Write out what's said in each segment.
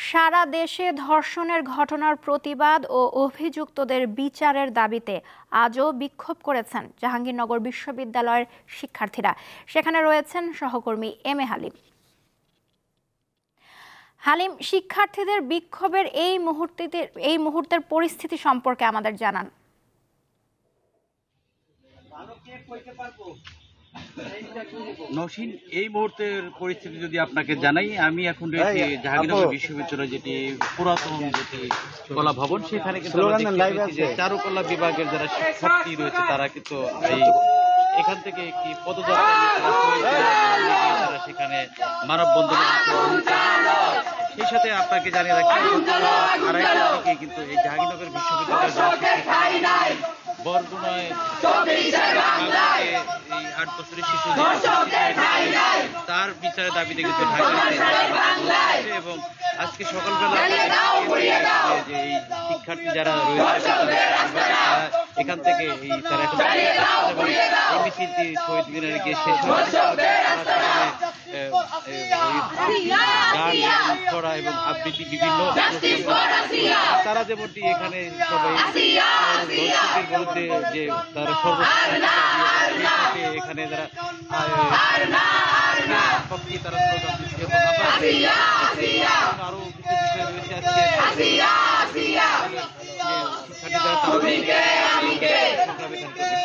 সারা দেশে ধর্ষণের ঘটনার প্রতিবাদ ও অভিযুক্তদের বিচারের দাবিতে আজও বিক্ষোভ করেছেন জাহাঙ্গীরনগর বিশ্ববিদ্যালয়ের শিক্ষার্থীরা। সেখানে রয়েছেন সহকর্মী এম এ হালিম। হালিম, শিক্ষার্থীদের বিক্ষোভের এই মুহূর্তের পরিস্থিতি সম্পর্কে আমাদের জানান। নওশীন, এই মুহূর্তের পরিস্থিতি যদি আপনাকে জানাই, আমি এখন রয়েছি জাহাঙ্গীরনগর বিশ্ববিদ্যালয়, যেটি পুরাতন যেটি কলা ভবন, সেখানে কিন্তু চারুকলা বিভাগের যারা শিক্ষার্থী রয়েছে তারা কিন্তু এখান থেকে একটি পদযাত্রা সেখানে মানববন্ধন। সেই সাথে আপনাকে জানিয়ে রাখি, আড়াইটার দিকে কিন্তু এই জাহাঙ্গীরনগর বিশ্ববিদ্যালয়ের বরগুনায় এই 8 বছরের শিশু তার বিচারের দাবিতে কিন্তু এবং আজকে সকালবেলা যে এই শিক্ষার্থী যারা রয়েছে এখান থেকে তারা এবং এই মিছিলটি শহীদ মিনারে গিয়ে শেষ গান করা এবং আবৃত্তি বিভিন্ন তারা যেমনটি এখানে সবাই দর্শকের বিরুদ্ধে যে তারা সর্বোচ্চ এখানে যারা পক্ষে তারা স্লোগান দিচ্ছে এবং আরো কিছু বিষয় রয়েছে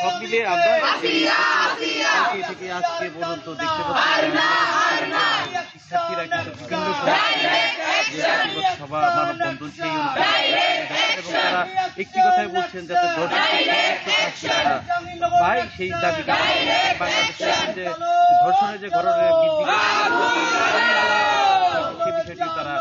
সব মিলিয়ে আমরা থেকে আজকে পর্যন্ত দেখতে পাচ্ছি শিক্ষার্থীরা কিন্তু বিভিন্ন সভা মানববন্ধন সেই এবং তারা একটি কথাই বলছেন যাতে পায় সেই দাবিটা। বাংলাদেশে যে ধর্ষণের যে ঘটনা বৃদ্ধি সে বিষয়টি তারা